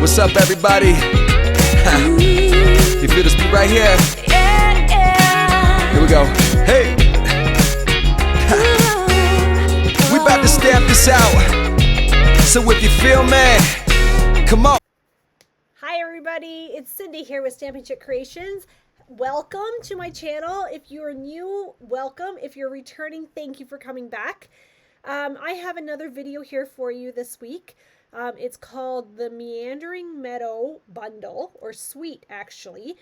What's up, everybody? You feel this beat right here? Here we go. Hey! We about to stamp this out. So if you feel me, come on. Hi everybody, it's Cindy here with Stampin' Chick Creations. Welcome to my channel. If you're new, welcome. If you're returning, thank you for coming back. I have another video here for you this week. It's called the Meandering Meadow Bundle, or Suite actually.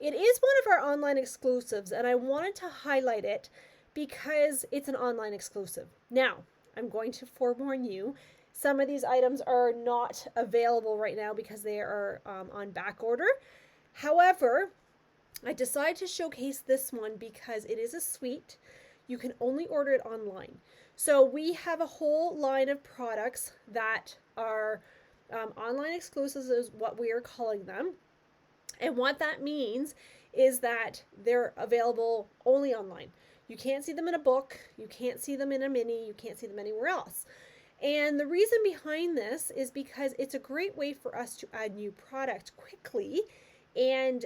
It is one of our online exclusives, and I wanted to highlight it because it's an online exclusive. Now, I'm going to forewarn you, some of these items are not available right now because they are on back order. However, I decided to showcase this one because it is a suite. You can only order it online. So we have a whole line of products that are online exclusives is what we are calling them. And what that means is that they're available only online. You can't see them in a book. You can't see them in a mini. You can't see them anywhere else. And the reason behind this is because it's a great way for us to add new product quickly and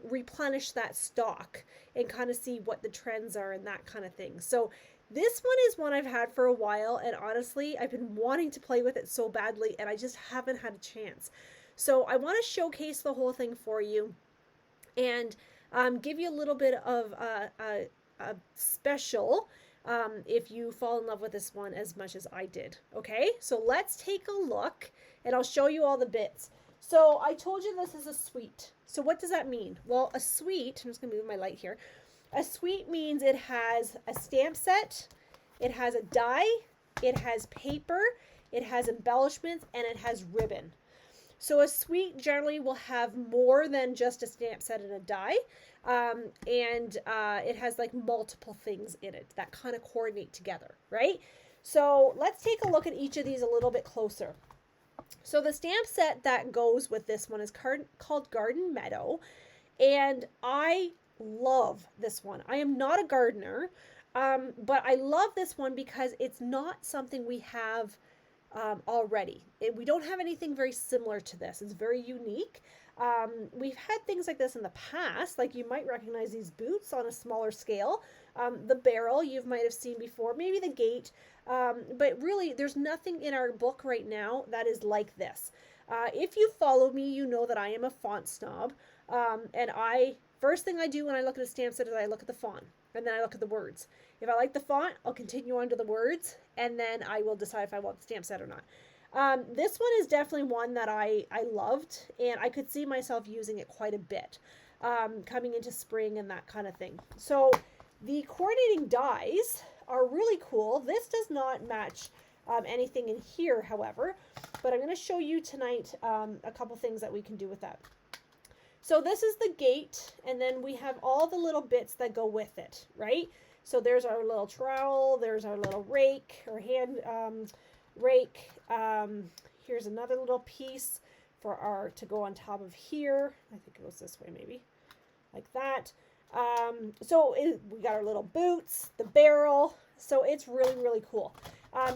replenish that stock and kind of see what the trends are and that kind of thing. So this one is one I've had for a while, and honestly, I've been wanting to play with it so badly, and I just haven't had a chance. So I want to showcase the whole thing for you and give you a little bit of a special if you fall in love with this one as much as I did. Okay, so let's take a look, and I'll show you all the bits. So I told you this is a suite. So what does that mean? Well, a suite, I'm just going to move my light here. A suite means it has a stamp set, it has a die, it has paper, it has embellishments, and it has ribbon. So a suite generally will have more than just a stamp set and a die, and it has like multiple things in it that kind of coordinate together, right? So let's take a look at each of these a little bit closer. So the stamp set that goes with this one is called Garden Meadow, and I love this one. I am not a gardener, but I love this one because it's not something we have already. We don't have anything very similar to this. It's very unique. We've had things like this in the past, like you might recognize these boots on a smaller scale. The barrel you might have seen before, maybe the gate, but really there's nothing in our book right now that is like this. If you follow me, you know that I am a font snob, and first thing I do when I look at a stamp set is I look at the font, and then I look at the words. If I like the font, I'll continue on to the words, and then I will decide if I want the stamp set or not. This one is definitely one that I loved, and I could see myself using it quite a bit coming into spring and that kind of thing. So the coordinating dies are really cool. This does not match anything in here, however, but I'm going to show you tonight a couple things that we can do with that. So this is the gate, and then we have all the little bits that go with it, right? So there's our little trowel, there's our little rake or hand rake. Here's another little piece for to go on top of here. I think it goes this way maybe, like that. We got our little boots, the barrel. So it's really, really cool.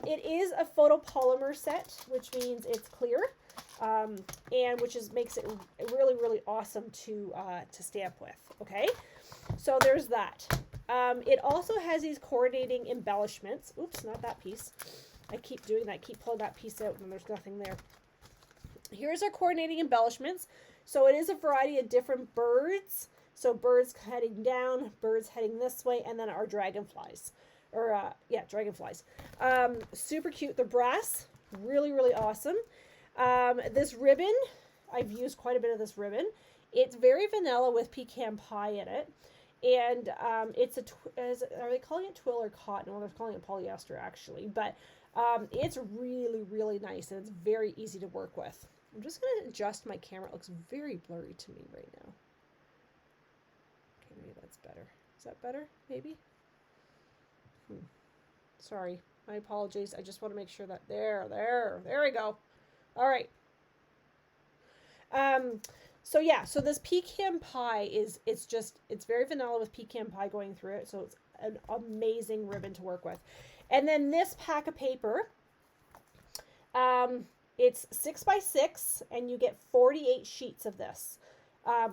It is a photopolymer set, which means it's clear. And which makes it really, really awesome to stamp with. Okay, so there's that. It also has these coordinating embellishments. Oops, not that piece. I keep doing that. Keep pulling that piece out when there's nothing there. Here's our coordinating embellishments. So it is a variety of different birds. So birds heading down, birds heading this way, and then our dragonflies. Dragonflies. Super cute. The brass, really, really awesome. This ribbon, I've used quite a bit of this ribbon. It's very vanilla with pecan pie in it. And it's are they calling it twill or cotton? Well, they're calling it polyester actually. But it's really, really nice, and it's very easy to work with. I'm just going to adjust my camera. It looks very blurry to me right now. Okay, maybe that's better. Is that better? Maybe? Sorry. My apologies. I just want to make sure that there we go. All right. So yeah, so this pecan pie it's very vanilla with pecan pie going through it. So it's an amazing ribbon to work with. And then this pack of paper, It's 6 by 6 and you get 48 sheets of this,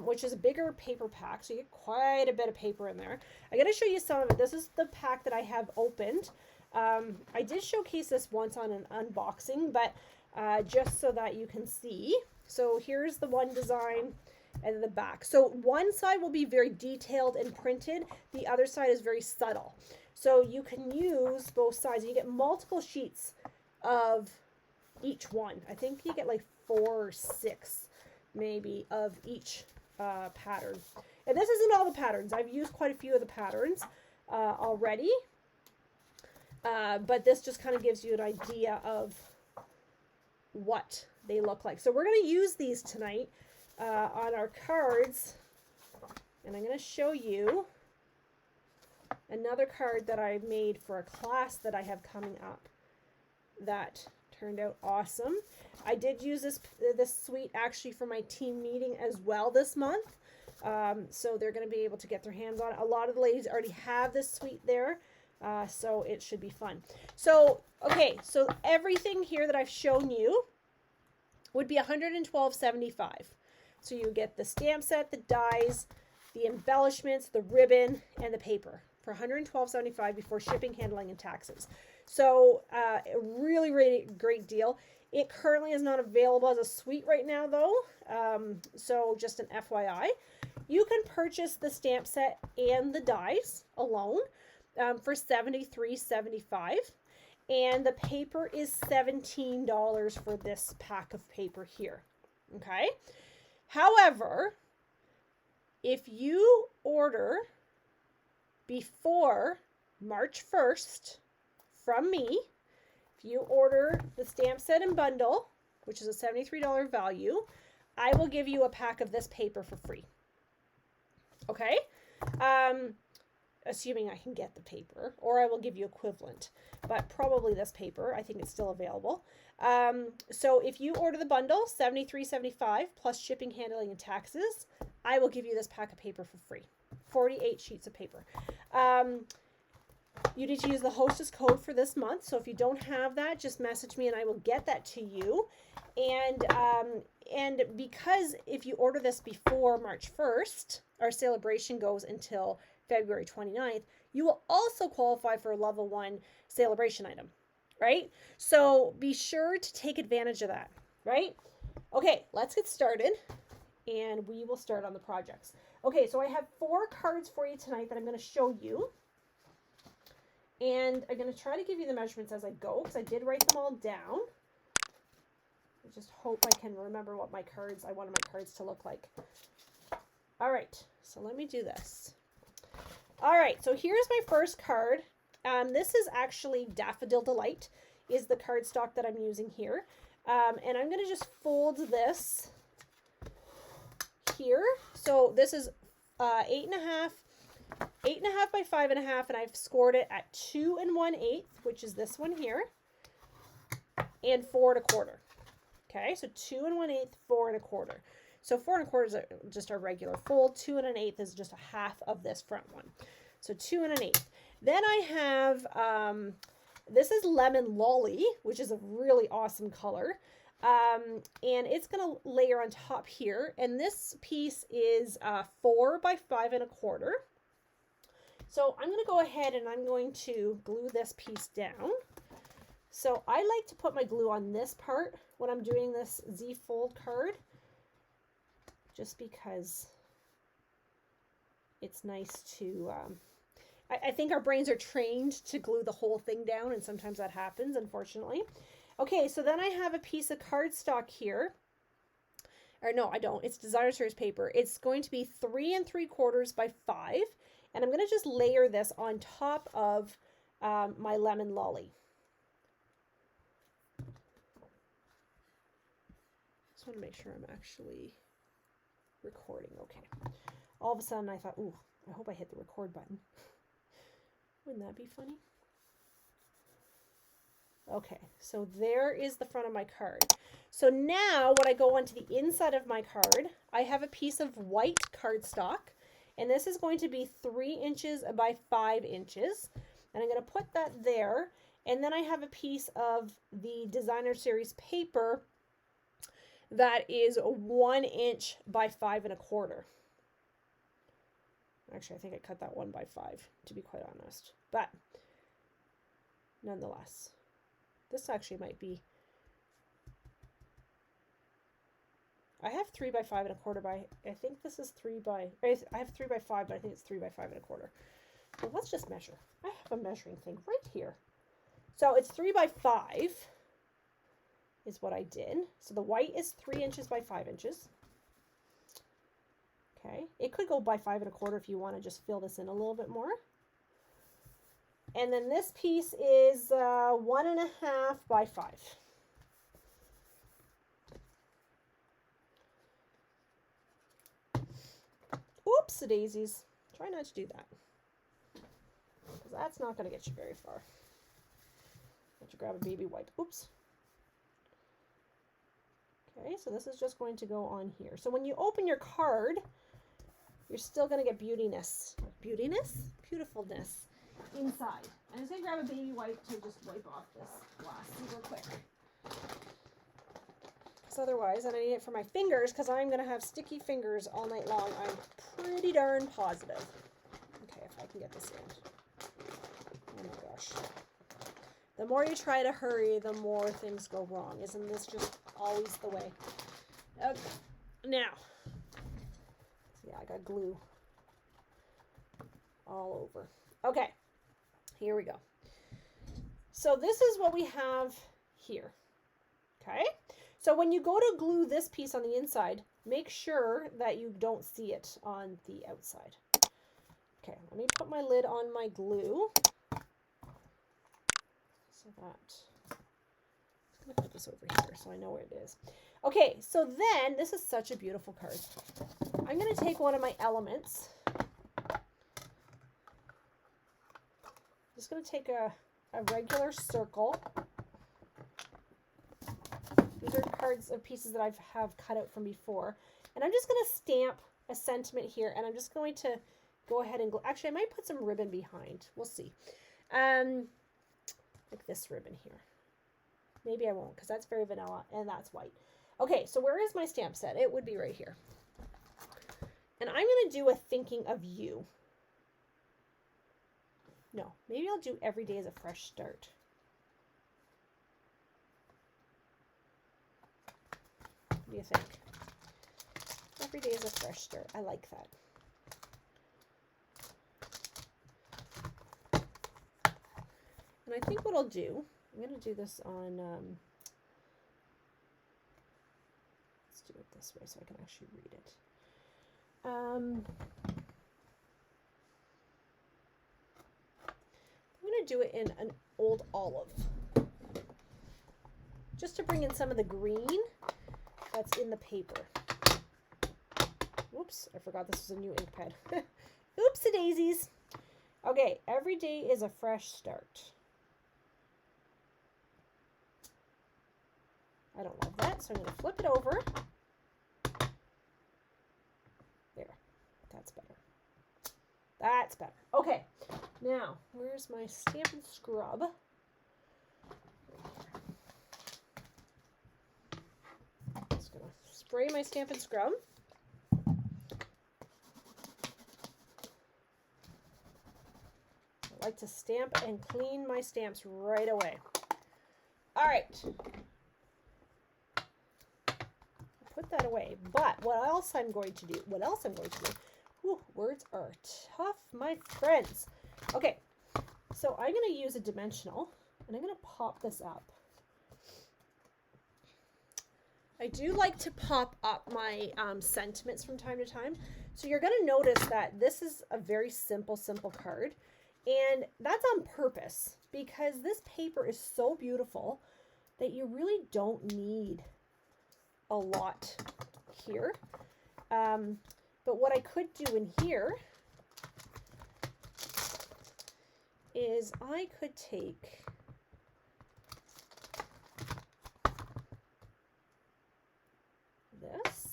which is a bigger paper pack. So you get quite a bit of paper in there. I'm going to show you some of it. This is the pack that I have opened. I did showcase this once on an unboxing, but just so that you can see. So here's the one design and the back. So one side will be very detailed and printed. The other side is very subtle. So you can use both sides. You get multiple sheets of each one. I think you get like 4 or 6 maybe of each pattern. And this isn't all the patterns. I've used quite a few of the patterns already. But this just kind of gives you an idea of what they look like. So we're going to use these tonight on our cards. And I'm going to show you another card that I made for a class that I have coming up that turned out awesome. I did use this suite actually for my team meeting as well this month. So they're going to be able to get their hands on it. A lot of the ladies already have this suite there. So it should be fun. So, okay, so everything here that I've shown you would be $112.75. So you get the stamp set, the dies, the embellishments, the ribbon, and the paper for $112.75 before shipping, handling, and taxes. So a really, really great deal. It currently is not available as a suite right now, though. So just an FYI. You can purchase the stamp set and the dies alone for $73.75. And the paper is $17 for this pack of paper here. Okay. However, if you order before March 1st from me, if you order the stamp set and bundle, which is a $73 value, I will give you a pack of this paper for free. Okay? Assuming I can get the paper, or I will give you equivalent, but probably this paper. I think it's still available. So if you order the bundle, $73.75 plus shipping, handling, and taxes, I will give you this pack of paper for free. 48 sheets of paper. You need to use the hostess code for this month. So if you don't have that, just message me and I will get that to you. And because if you order this before March 1st, our celebration goes until February 29th, you will also qualify for a level 1 celebration item, right? So be sure to take advantage of that, right? Okay, let's get started and we will start on the projects. Okay, so I have 4 cards for you tonight that I'm going to show you. And I'm going to try to give you the measurements as I go because I did write them all down. I just hope I can remember what I wanted my cards to look like. All right, so let me do this. All right, so here's my first card. This is actually Daffodil Delight is the cardstock that I'm using here. And I'm going to just fold this here. So this is 8.5 by 5.5, and I've scored it at 2 1/8, which is this one here, and 4 1/4. Okay, so 2 1/8, 4 1/4. So 4 1/4 is just a regular fold. 2 1/8 is just a half of this front one. So 2 1/8. Then I have, this is Lemon Lolly, which is a really awesome color. And it's going to layer on top here. And this piece is 4 by 5 1/4. So I'm going to go ahead and I'm going to glue this piece down. So I like to put my glue on this part when I'm doing this Z fold card, just because it's nice to, I think our brains are trained to glue the whole thing down, and sometimes that happens, unfortunately. Okay, so then I have a piece of cardstock here. Or no, I don't. It's Designer Series paper. It's going to be 3 3/4 by 5. And I'm going to just layer this on top of my Lemon Lolly. Just want to make sure I'm actually recording. Okay. All of a sudden I thought, ooh, I hope I hit the record button. Wouldn't that be funny? Okay, so there is the front of my card. So now when I go onto the inside of my card, I have a piece of white cardstock. And this is going to be 3 inches by 5 inches. And I'm going to put that there. And then I have a piece of the Designer Series paper that is 1 inch by 5 1/4. Actually, I think I cut that one by 5, to be quite honest. But nonetheless, this actually might be, I have 3 by 5 1/4 by, I think this is 3 by, I have 3 by 5, but I think it's 3 by 5 1/4. So let's just measure. I have a measuring thing right here. So it's 3 by 5 is what I did. So the white is 3 inches by 5 inches. Okay, it could go by 5 1/4 if you want to just fill this in a little bit more. And then this piece is 1 1/2 by 5. Oops, daisies. Try not to do that, because that's not going to get you very far. Have to grab a baby wipe. Oops. Okay, so this is just going to go on here. So when you open your card, you're still going to get beautiness, beautifulness inside. I'm just going to grab a baby wipe to just wipe off this glass super quick. Because otherwise, and I need it for my fingers, because I'm going to have sticky fingers all night long. I'm pretty darn positive. Okay, if I can get this in. Oh my gosh. The more you try to hurry, the more things go wrong. Isn't this just always the way? Okay, now. Yeah, I got glue all over. Okay, here we go. So this is what we have here. Okay, so when you go to glue this piece on the inside, make sure that you don't see it on the outside. Okay, let me put my lid on my glue. So that, I'm going to put this over here so I know where it is. Okay, so then, this is such a beautiful card. I'm going to take one of my elements. I'm just going to take a regular circle. These are cards of pieces that I have cut out from before. And I'm just going to stamp a sentiment here, and I'm just going to go ahead and glue. Actually, I might put some ribbon behind. We'll see. Like this ribbon here. Maybe I won't, because that's very vanilla and that's white. Okay, so where is my stamp set? It would be right here. And I'm going to do a thinking of you. No, maybe I'll do every day as a fresh start. What do you think? Every day is a fresh start. I like that. And I think what I'll do, I'm going to do this on, let's do it this way so I can actually read it. I'm going to do it in an old olive, just to bring in some of the green that's in the paper. Oops, I forgot this was a new ink pad. Oopsie daisies. Okay, every day is a fresh start. I don't love that, so I'm going to flip it over. There, that's better. That's better. Okay, now, where's my Stampin' Scrub? Just going to spray my Stampin' Scrub. I like to stamp and clean my stamps right away. All right. Put that away. But what else I'm going to do? Whew, words are tough, my friends. Okay, so I'm going to use a dimensional, and I'm going to pop this up. I do like to pop up my sentiments from time to time. So you're going to notice that this is a very simple card. And that's on purpose, because this paper is so beautiful that you really don't need a lot here. But what I could do in here is I could take this.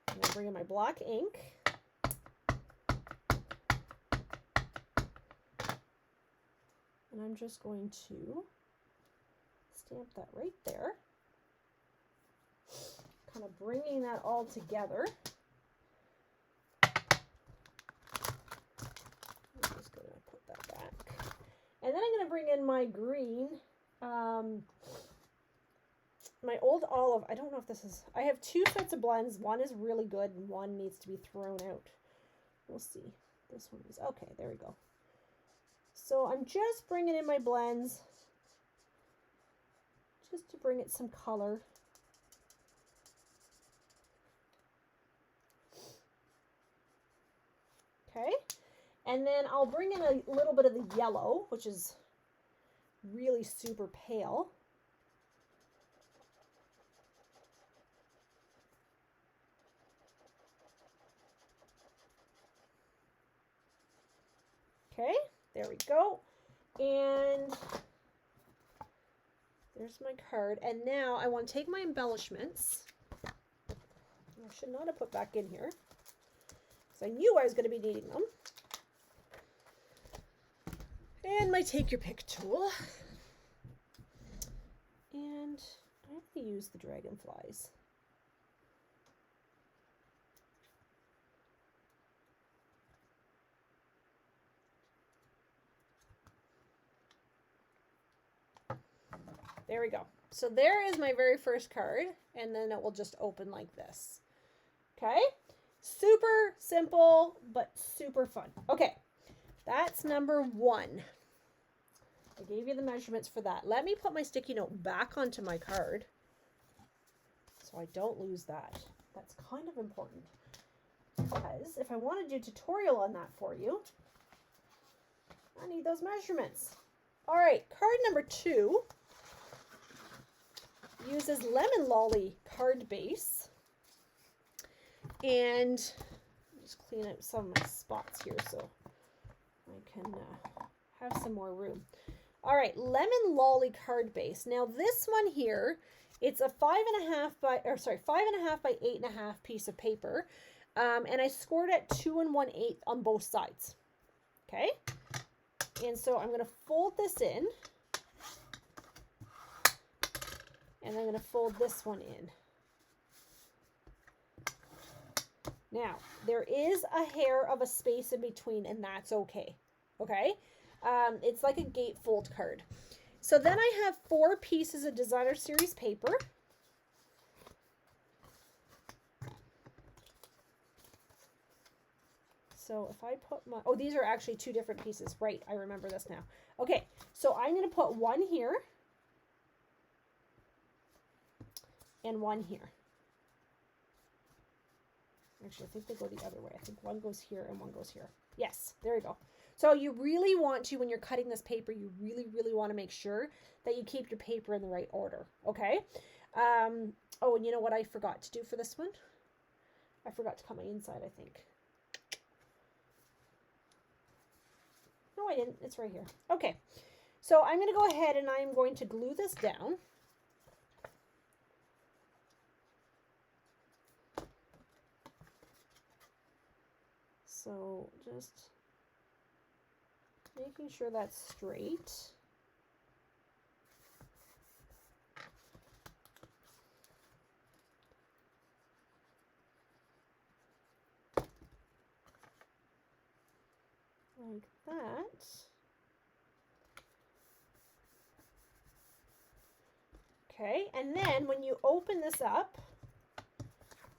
I'm going to bring in my black ink. And I'm just going to stamp that right there. bringing that all together. I'm just going to put that back. And then I'm going to bring in my green, my old olive. I don't know if this is, I have two sets of blends. One is really good and one needs to be thrown out. We'll see. This one is, okay, there we go. So I'm just bringing in my blends just to bring it some color. Okay, and then I'll bring in a little bit of the yellow, which is really super pale. Okay, there we go. And there's my card. And now I want to take my embellishments. I should not have put back in here, because I knew I was going to be needing them. And my take your pick tool. And I have to use the dragonflies. There we go. So there is my very first card, and then it will just open like this. Okay? Super simple, but super fun. Okay, that's number one. I gave you the measurements for that. Let me put my sticky note back onto my card so I don't lose that. That's kind of important, because if I want to do a tutorial on that for you, I need those measurements. All right, card number 2 uses Lemon Lolly card base. And just clean up some of my spots here so I can have some more room. All right, Lemon Lolly card base. Now this one here, it's a 5.5 by 8.5 piece of paper, and I scored at 2 1/8 on both sides. Okay, and so I'm going to fold this in, and I'm going to fold this one in. Now, there is a hair of a space in between, and that's okay. Okay? It's like a gatefold card. So then I have 4 pieces of Designer Series paper. So if I put my, oh, these are actually 2 different pieces. Right, I remember this now. Okay, so I'm going to put one here and one here. Actually, I think they go the other way. I think one goes here and one goes here. Yes, there we go. So you really want to, when you're cutting this paper, you really, really want to make sure that you keep your paper in the right order. Okay. Oh, and you know what I forgot to do for this one? I forgot to cut my inside, I think. No, I didn't. It's right here. Okay. So I'm going to go ahead and I'm going to glue this down. So just making sure that's straight. Like that. Okay, and then when you open this up,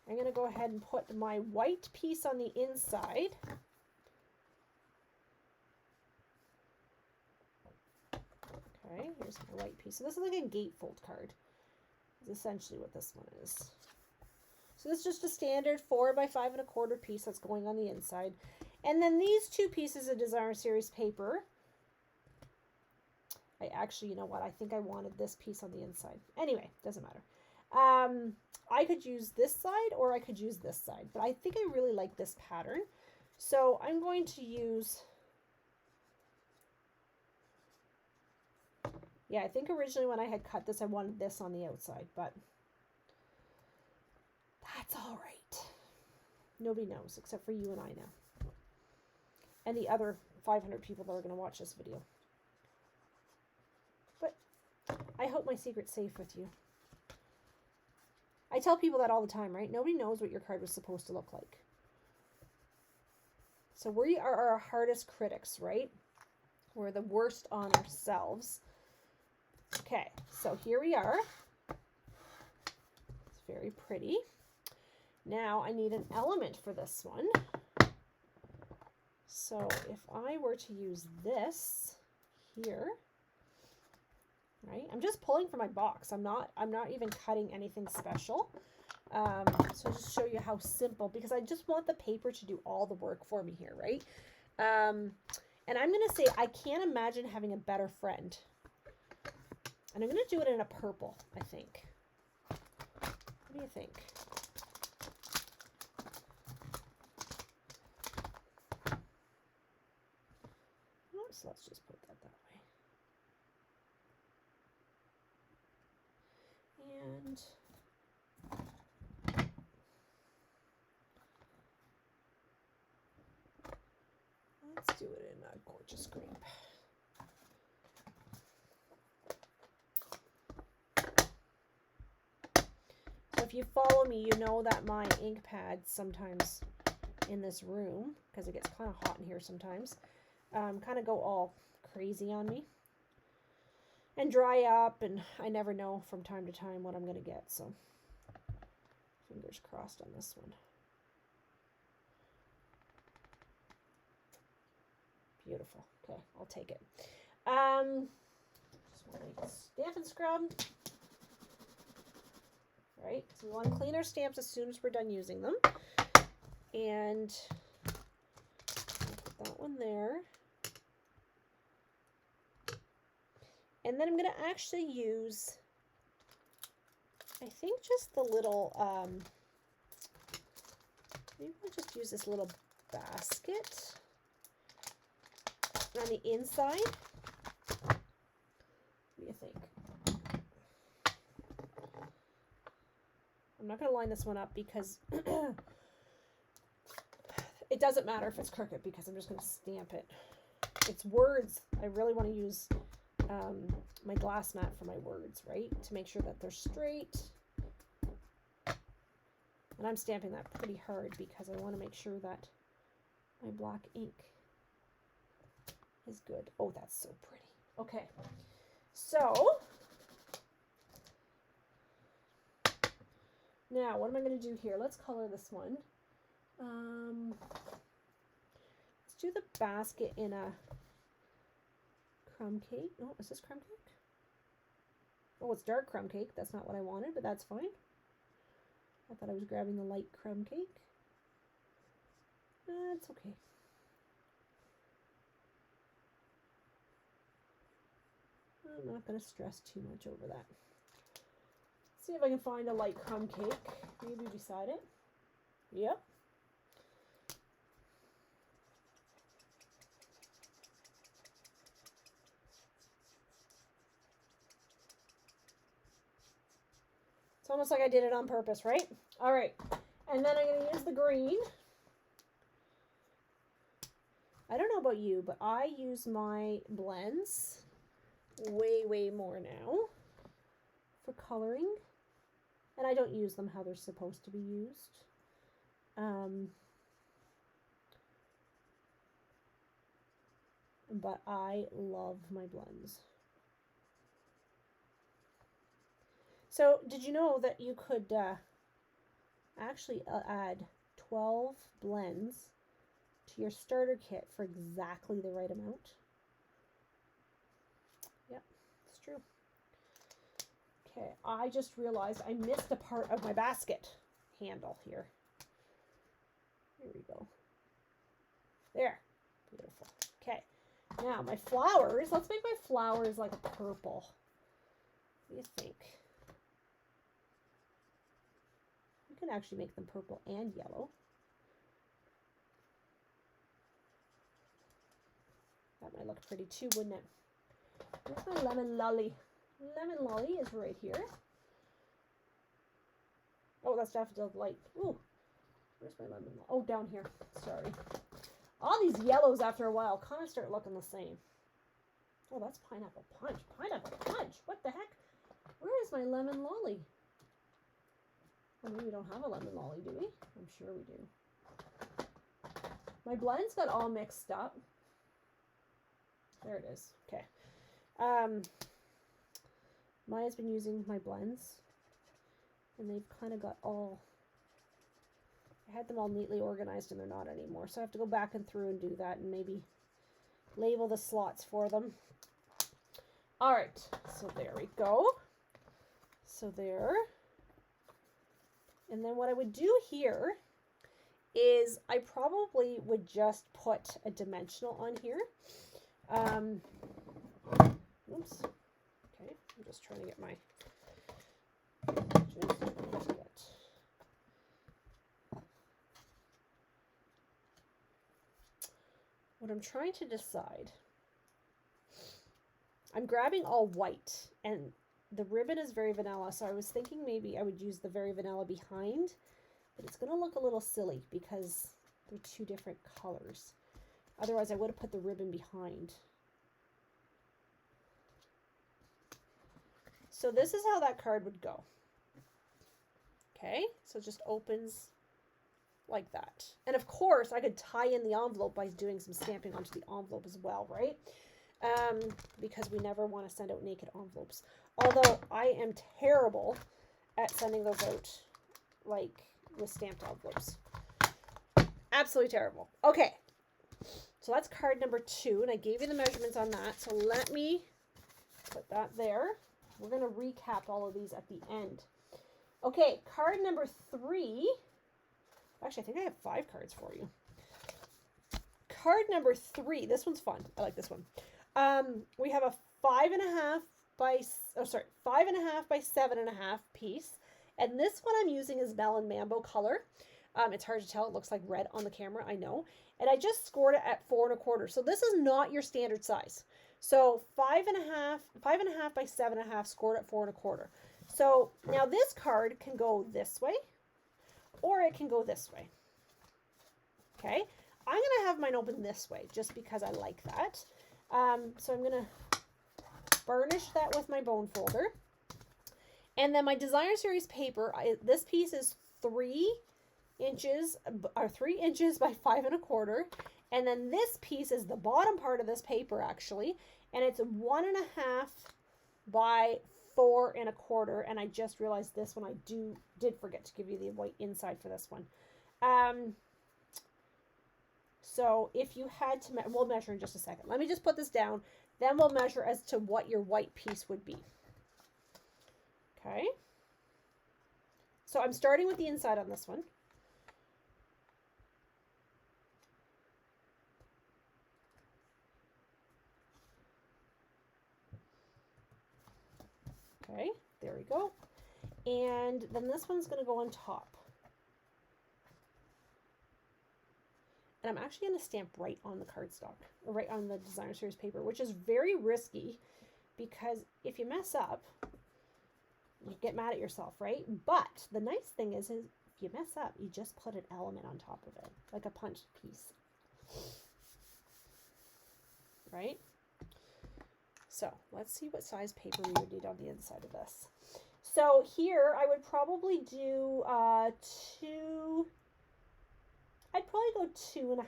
I'm going to go ahead and put my white piece on the inside. Okay, here's my white piece. So this is like a gatefold card. Is essentially what this one is. So this is just a standard 4 by 5 1/4 piece that's going on the inside. And then these 2 pieces of Designer Series paper. I actually, you know what? I think I wanted this piece on the inside. Anyway, doesn't matter. I could use this side or I could use this side, but I think I really like this pattern. So I'm going to use, yeah, I think originally when I had cut this, I wanted this on the outside, but that's all right. Nobody knows except for you and I now. And the other 500 people that are going to watch this video. But I hope my secret's safe with you. I tell people that all the time, right? Nobody knows what your card was supposed to look like. So we are our hardest critics, right? We're the worst on ourselves. Okay, so here we are. It's very pretty. Now I need an element for this one. So if I were to use this here, right? I'm just pulling from my box. I'm not even cutting anything special. So I'll just show you how simple, because I just want the paper to do all the work for me here, right? And I'm going to say I can't imagine having a better friend. And I'm going to do it in a purple, I think. What do you think? So let's just put that way. And let's do it in a gorgeous grape. So if you follow me, you know that my ink pads sometimes in this room, because it gets kind of hot in here sometimes, kind of go all crazy on me and dry up, and I never know from time to time what I'm going to get, so fingers crossed on this one. Beautiful. Okay, I'll take it. Just want to stamp and scrub. Right, so we want to clean our stamps as soon as we're done using them. And put that one there. And then I'm going to actually use, I think, just the little, maybe I'll just use this little basket on the inside. What do you think? I'm not going to line this one up because it doesn't matter if it's crooked, because I'm just going to stamp it. It's words. I really want to use my glass mat for my words, right? To make sure that they're straight. And I'm stamping that pretty hard because I want to make sure that my black ink is good. Oh, that's so pretty. Okay, so now what am I going to do here? Let's color this one. Let's do the basket in a crumb cake. Oh, is this crumb cake? Oh, it's dark crumb cake. That's not what I wanted, but that's fine. I thought I was grabbing the light crumb cake. It's okay. I'm not going to stress too much over that. See if I can find a light crumb cake, maybe beside it. Yep. It's almost like I did it on purpose, right? All right. And then I'm going to use the green. I don't know about you, but I use my blends way more now for coloring. And I don't use them how they're supposed to be used. But I love my blends. So did you know that you could actually add 12 blends to your starter kit for exactly the right amount? Yep, it's true. Okay, I just realized I missed a part of my basket handle here. Here we go. There. Beautiful. Okay, now my flowers. Let's make my flowers like a purple. What do you think? You can actually make them purple and yellow. That might look pretty too, wouldn't it? Where's my lemon lolly? Lemon lolly is right here. Oh, that's daffodil light. Ooh, where's my lemon lolly? Oh, down here. Sorry. All these yellows after a while kind of start looking the same. Oh, that's pineapple punch. Pineapple punch. What the heck? Where is my lemon lolly? Oh, we don't have a lemon lolly, do we? I'm sure we do. My blends got all mixed up. There it is. Okay. Maya's been using my blends, and they've kind of got all, I had them all neatly organized and they're not anymore. So I have to go back and through and do that and maybe label the slots for them. All right, so there we go. So there. And then what I would do here is I probably would just put a dimensional on here. Oops. Okay, I'm just trying to get my what I'm trying to decide. I'm grabbing all white, and the ribbon is very vanilla, so I was thinking maybe I would use the very vanilla behind, but it's going to look a little silly because they're two different colors. Otherwise, I would have put the ribbon behind. So this is how that card would go. Okay, so it just opens like that. And of course, I could tie in the envelope by doing some stamping onto the envelope as well, right? Because we never want to send out naked envelopes. Although I am terrible at sending those out like with stamped envelopes. Absolutely terrible. Okay, so that's card number 2, and I gave you the measurements on that. So let me put that there. We're going to recap all of these at the end. Okay, card number 3. Actually, I think I have 5 cards for you. Card number 3. This one's fun. I like this one. We have a 5.5 by 5.5 by 7.5 piece, and this one I'm using is Melon Mambo color. It's hard to tell. It looks like red on the camera, I know. And I just scored it at 4 1/4. So this is not your standard size. So 5.5 by 7.5 scored at 4 1/4. So now this card can go this way, or it can go this way. Okay, I'm going to have mine open this way just because I like that. So I'm going to burnish that with my bone folder. And then my Designer Series paper, this piece is 3 inches by 5 1/4. And then this piece is the bottom part of this paper actually. And it's 1.5 by 4 1/4. And I just realized this one, I did forget to give you the white inside for this one. So if you had to, we'll measure in just a second. Let me just put this down. Then we'll measure as to what your white piece would be. Okay. So I'm starting with the inside on this one. Okay, there we go. And then this one's going to go on top. And I'm actually going to stamp right on the cardstock, or right on the Designer Series paper, which is very risky because if you mess up, you get mad at yourself, right? But the nice thing is if you mess up, you just put an element on top of it, like a punched piece, right? So let's see what size paper we would need on the inside of this. So here I would probably do I'd probably go 2.5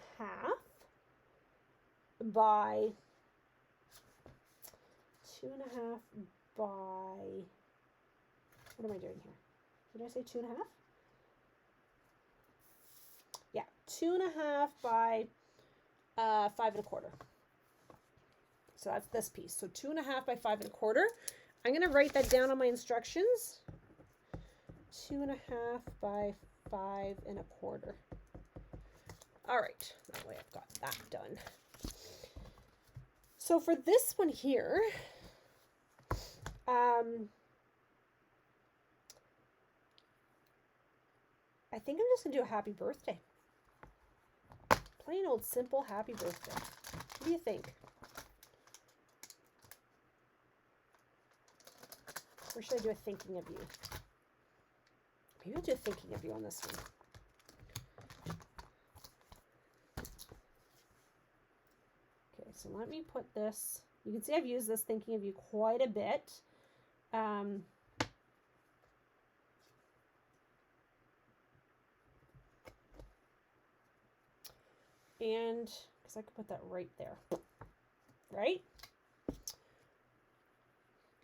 by 2.5 by, what am I doing here? Did I say 2.5? Yeah, 2.5 by 5 1/4. So that's this piece. So 2.5 by 5 1/4. I'm going to write that down on my instructions. 2.5 by 5 1/4. All right, that way I've got that done. So for this one here, I think I'm just going to do a happy birthday. Plain old simple happy birthday. What do you think? Or should I do a thinking of you? Maybe I'll do a thinking of you on this one. Okay, so let me put this. You can see I've used this thinking of you quite a bit. And because I could put that right there, right?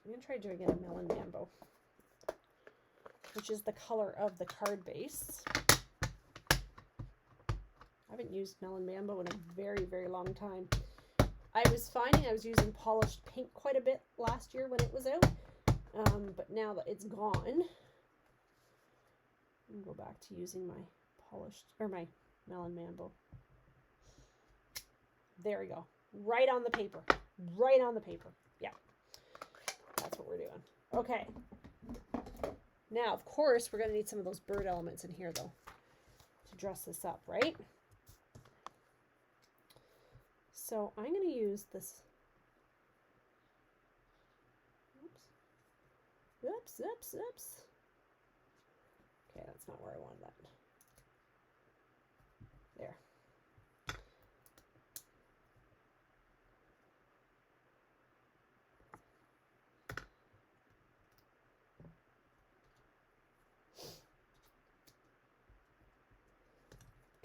I'm going to try doing it in Melon Mambo, which is the color of the card base. I haven't used Melon Mambo in a very, very long time. I was finding I was using polished pink quite a bit last year when it was out, but now that it's gone, I'm going to go back to using my polished, or my Melon Mambo. There we go. Right on the paper. Right on the paper. Yeah. That's what we're doing. Okay. Now, of course, we're going to need some of those bird elements in here, though, to dress this up, right? So I'm going to use this. Oops. Okay, that's not where I wanted that. There.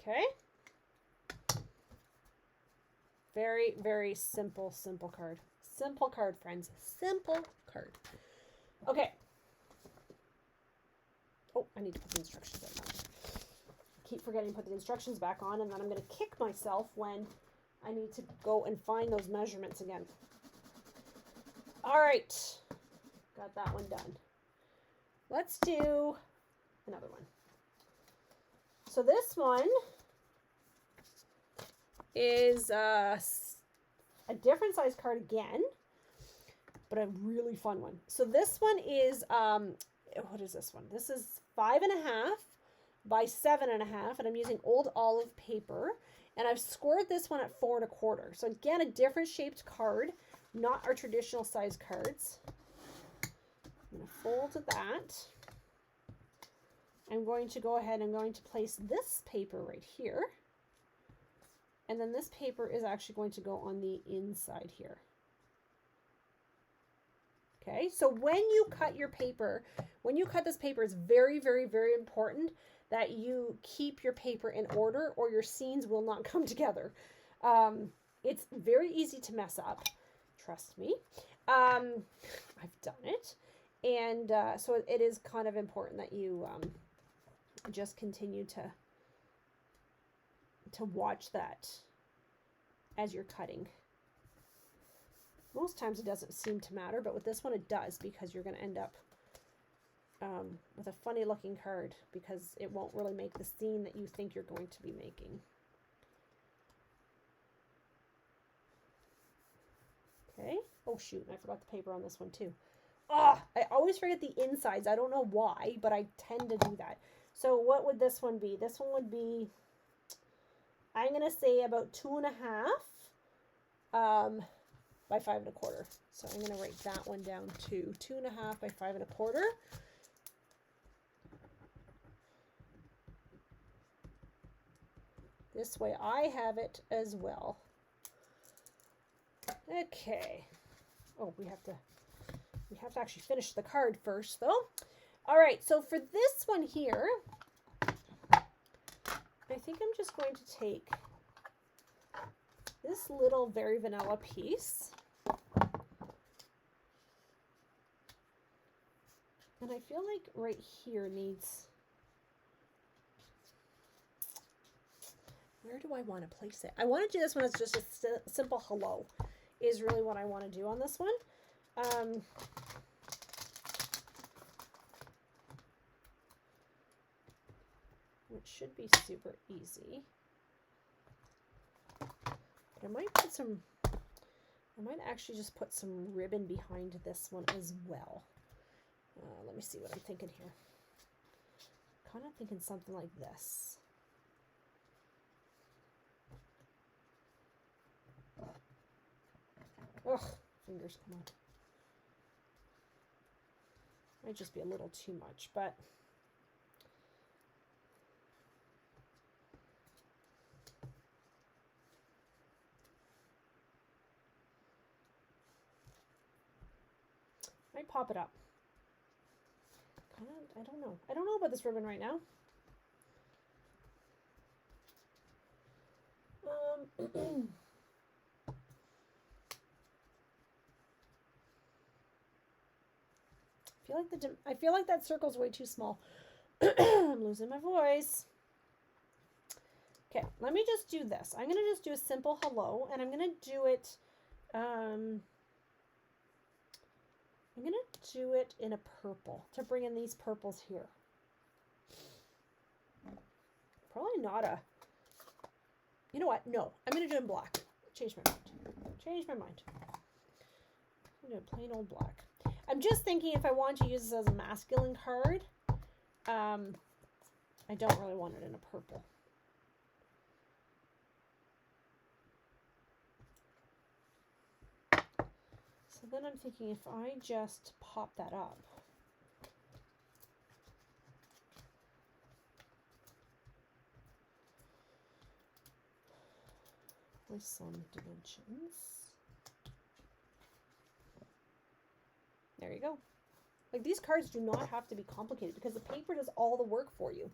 Okay. Very, very simple card. Simple card, friends. Simple card. Okay. Oh, I need to put the instructions back on. I keep forgetting to put the instructions back on, and then I'm going to kick myself when I need to go and find those measurements again. All right. Got that one done. Let's do another one. So this one is a different size card again, but a really fun one. So this one is, what is this one? This is 5.5 by 7.5, and I'm using old olive paper, and I've scored this one at 4 1/4. So again, a different shaped card, not our traditional size cards. I'm going to fold that. I'm going to go ahead and I'm going to place this paper right here. And then this paper is actually going to go on the inside here. Okay, so when you cut your paper, when you cut this paper, it's very, very, very important that you keep your paper in order or your scenes will not come together. It's very easy to mess up. Trust me. I've done it. And so it is kind of important that you just continue to watch that as you're cutting. Most times it doesn't seem to matter, but with this one it does, because you're going to end up with a funny looking card because it won't really make the scene that you think you're going to be making. Okay. Oh shoot, I forgot the paper on this one too. Ah, I always forget the insides. I don't know why, but I tend to do that. So what would this one be? This one would be, I'm going to say about 2.5 by 5 1/4. So I'm going to write that one down too. 2.5 by 5 1/4. This way I have it as well. Okay. Oh, we have to actually finish the card first though. All right, so for this one here, I think I'm just going to take this little very vanilla piece, and I feel like right here needs, where do I want to place it? I want to do this one as just a simple hello is really what I want to do on this one. Which should be super easy. But I might actually just put some ribbon behind this one as well. Let me see what I'm thinking here. Kind of thinking something like this. Ugh, fingers, come on. Might just be a little too much, but might pop it up. I don't know. I don't know about this ribbon right now. I feel like that circle's way too small. I'm losing my voice. Okay, let me just do this. I'm going to just do a simple hello, and I'm going to do it, I'm going to do it in a purple to bring in these purples here. Probably not a, you know what? No, I'm going to do it in black. Change my mind. Change my mind. I'm going to do plain old black. I'm just thinking if I want to use this as a masculine card, I don't really want it in a purple. So then I'm thinking if I just pop that up. With some dimensions. There you go. Like, these cards do not have to be complicated because the paper does all the work for you.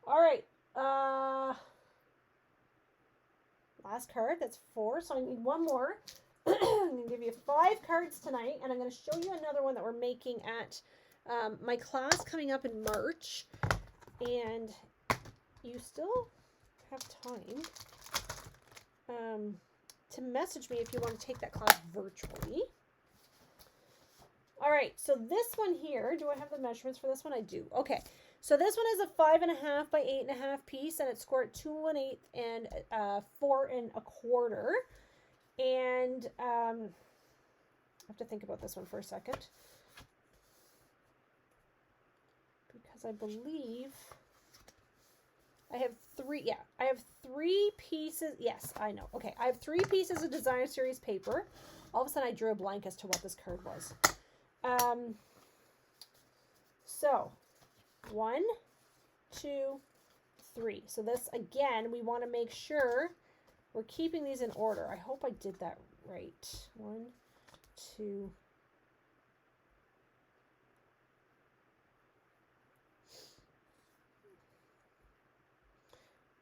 All right. Last card. That's 4. So I need one more. I'm going to give you 5 cards tonight, and I'm going to show you another one that we're making at my class coming up in March. And you still have time to message me if you want to take that class virtually. All right, so this one here, do I have the measurements for this one? I do. Okay, so this one is a 5.5 by 8.5 piece, and it's scored 2 1/8 and 4 1/4. And I have to think about this one for a second because I believe I have 3. Yeah, I have 3 pieces. Yes, I know. Okay, I have 3 pieces of Designer Series paper. All of a sudden, I drew a blank as to what this card was. So 1, 2, 3. So this, again, we want to make sure we're keeping these in order. I hope I did that right. 1, 2.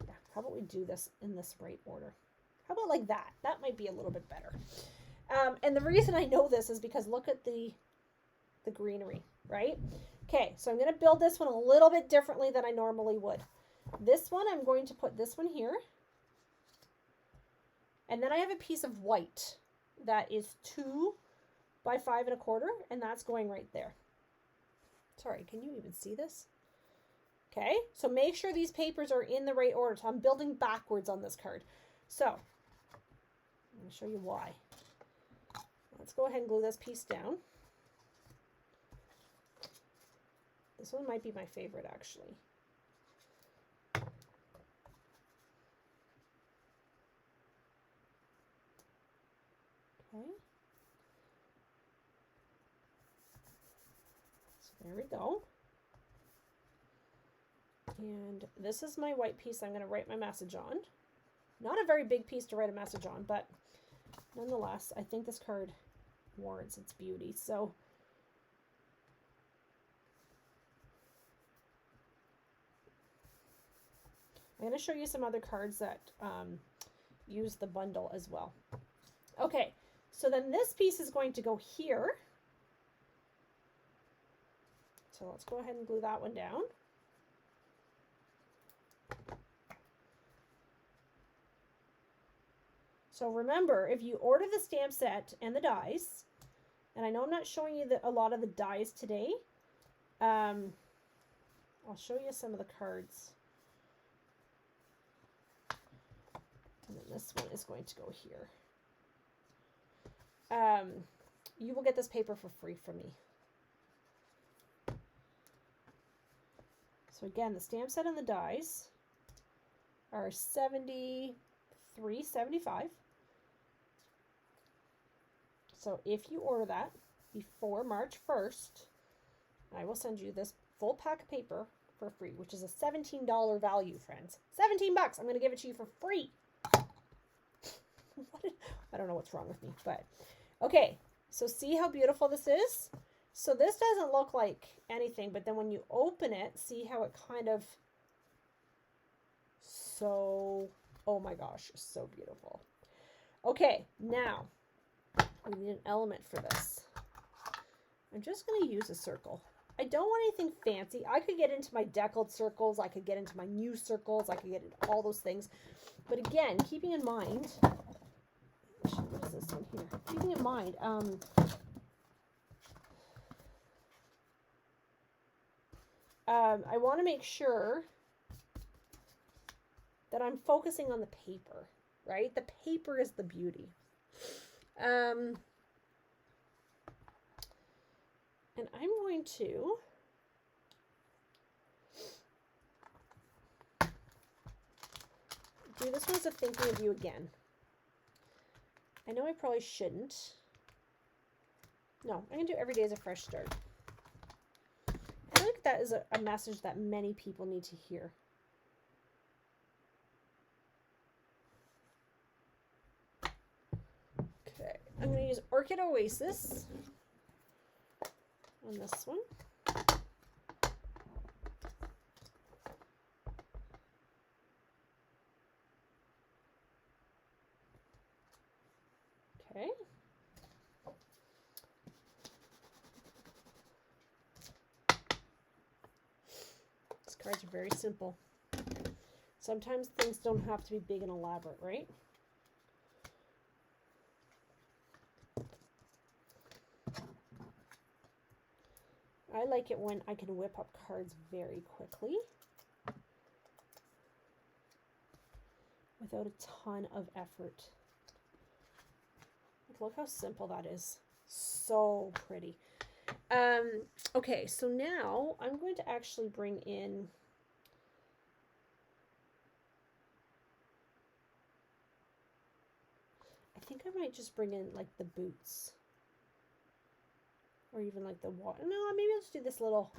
Yeah, how about we do this in this right order? How about like that? That might be a little bit better. And the reason I know this is because look at the greenery, right? Okay, so I'm going to build this one a little bit differently than I normally would. This one, I'm going to put this one here. And then I have a piece of white that is 2 by 5 1/4, and that's going right there. Sorry, can you even see this? Okay, so make sure these papers are in the right order. So I'm building backwards on this card. So I'm going to show you why. Let's go ahead and glue this piece down. This one might be my favorite, actually. Okay. So there we go. And this is my white piece I'm going to write my message on. Not a very big piece to write a message on, but nonetheless, I think this card warrants its beauty. So I'm going to show you some other cards that use the bundle as well. Okay, so then this piece is going to go here. So let's go ahead and glue that one down. So remember, if you order the stamp set and the dies, and I know I'm not showing you a lot of the dies today, I'll show you some of the cards. And then this one is going to go here. You will get this paper for free from me. So again, the stamp set and the dies are $73.75. So if you order that before March 1st, I will send you this full pack of paper for free, which is a $17 value, friends. 17 bucks. I'm going to give it to you for free. I don't know what's wrong with me, but okay. So see how beautiful this is? So this doesn't look like anything, but then when you open it, see how it kind of, so Oh my gosh, so beautiful. Okay, now we need an element for this. I'm just going to use a circle. I don't want anything fancy. I could get into my deckled circles. I could get into my new circles. I could get into all those things. But again, keeping in mind, what is this one here? Keeping in mind, I want to make sure that I'm focusing on the paper, right? The paper is the beauty. And I'm going to do this one as a thinking of you again. I know I probably shouldn't. No, I'm going to do every day as a fresh start. I think that is a message that many people need to hear. Okay, I'm going to use Orchid Oasis on this one. Okay. These cards are very simple. Sometimes things don't have to be big and elaborate, right? I like it when I can whip up cards very quickly without a ton of effort. Look how simple that is. So pretty. Okay, so now I'm going to actually bring in I think I might just bring in like the boots. Or even like the water. No, maybe I'll just do this little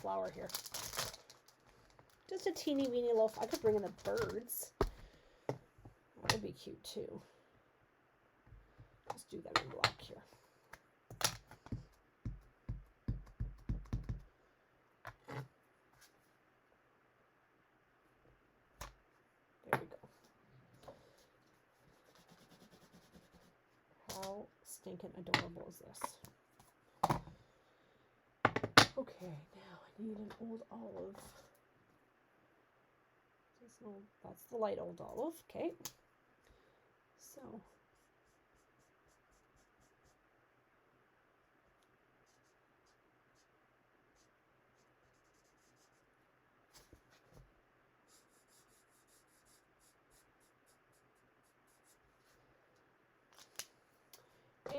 flower here. Just a teeny weeny little. I could bring in the birds. That would be cute too. Let's do them in black here. There we go. How stinking adorable is this? Okay, now I need an old olive. That's the light old olive. Okay. So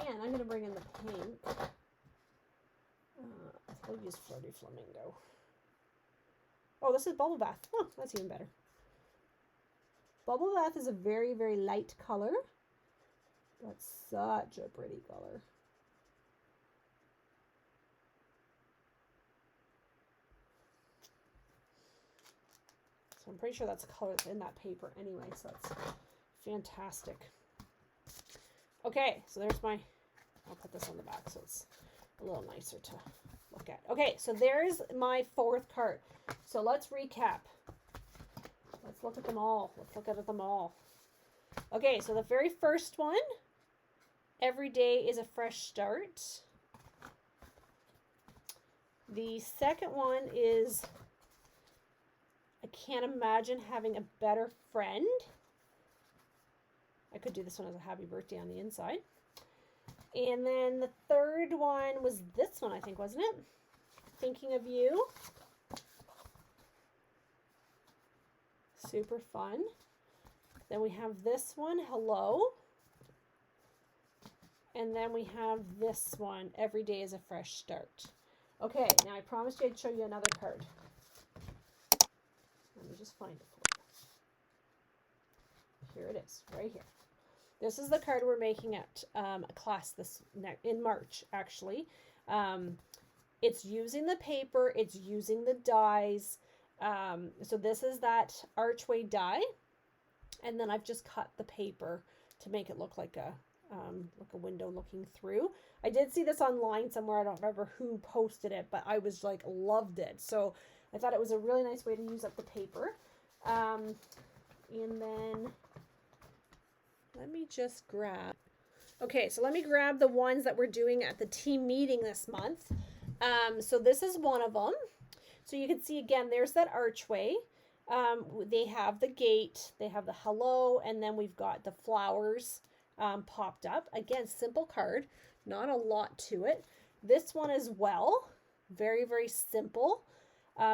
and I'm going to bring in the pink. I'll use Flirty Flamingo. Oh, this is Bubble Bath. Oh, that's even better. Bubble Bath is a very, very light color, but such a pretty color. So I'm pretty sure that's a color that's in that paper anyway, so that's fantastic. Okay, so there's my, I'll put this on the back so it's a little nicer to look at. Okay, so there's my fourth card. So let's recap. Let's look at them all. Let's look at them all. Okay, so the very first one, every day is a fresh start. The second one is, I can't imagine having a better friend. I could do this one as a happy birthday on the inside. And then the third one was this one, I think, wasn't it? Thinking of You. Super fun. Then we have this one, Hello. And then we have this one, Every Day is a Fresh Start. Okay, now I promised you I'd show you another card. Let me just find it for you. Here it is, right here. This is the card we're making at a class in March, actually. It's using the paper. It's using the dies. So this is that archway die. And then I've just cut the paper to make it look like a window looking through. I did see this online somewhere. I don't remember who posted it, but I was like, loved it. So I thought it was a really nice way to use up the paper. And then let me just grab. Okay, so let me grab the ones that we're doing at the team meeting this month. So this is one of them. So you can see again, there's that archway. They have the gate, they have the hello, and then we've got the flowers popped up. Again, simple card, not a lot to it. This one as well, very, very simple.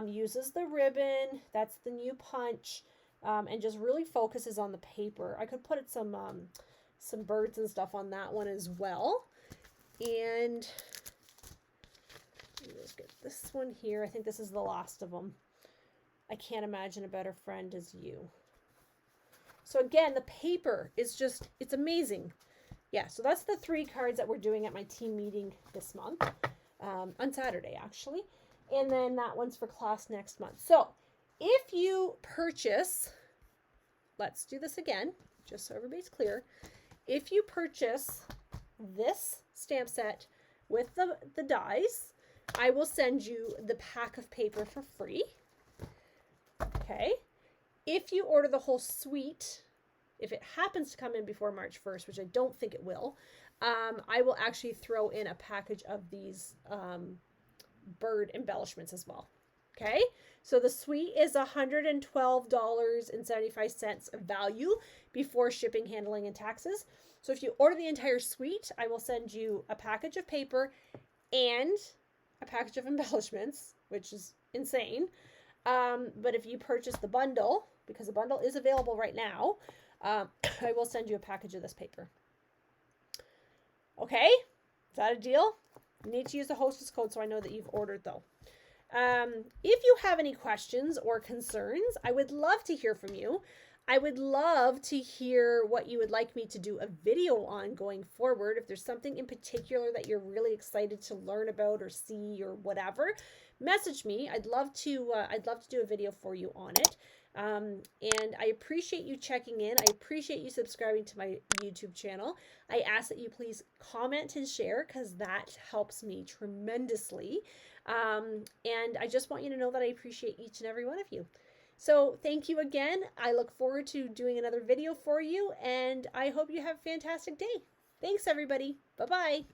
Uses the ribbon, that's the new punch, and just really focuses on the paper. I could put some birds and stuff on that one as well. And let's get this one here. I think this is the last of them. I can't imagine a better friend as you. So again, the paper is just, it's amazing. Yeah, so that's the 3 cards that we're doing at my team meeting this month, on Saturday actually. And then that one's for class next month. So if you purchase, let's do this again, just so everybody's clear. If you purchase this stamp set with the dies, I will send you the pack of paper for free. Okay. If you order the whole suite, if it happens to come in before March 1st, which I don't think it will, I will actually throw in a package of these bird embellishments as well. Okay, so the suite is $112.75 of value before shipping, handling, and taxes. So if you order the entire suite, I will send you a package of paper and a package of embellishments, which is insane. But if you purchase the bundle, because the bundle is available right now, I will send you a package of this paper. Okay, is that a deal? You need to use the hostess code so I know that you've ordered though. If you have any questions or concerns, I would love to hear from you. I would love to hear what you would like me to do a video on going forward. If there's something in particular that you're really excited to learn about or see or whatever, message me. I'd love to do a video for you on it. And I appreciate you checking in. I appreciate you subscribing to my YouTube channel. I ask that you please comment and share because that helps me tremendously. And I just want you to know that I appreciate each and every one of you. So thank you again. I look forward to doing another video for you, and I hope you have a fantastic day. Thanks, everybody. Bye-bye.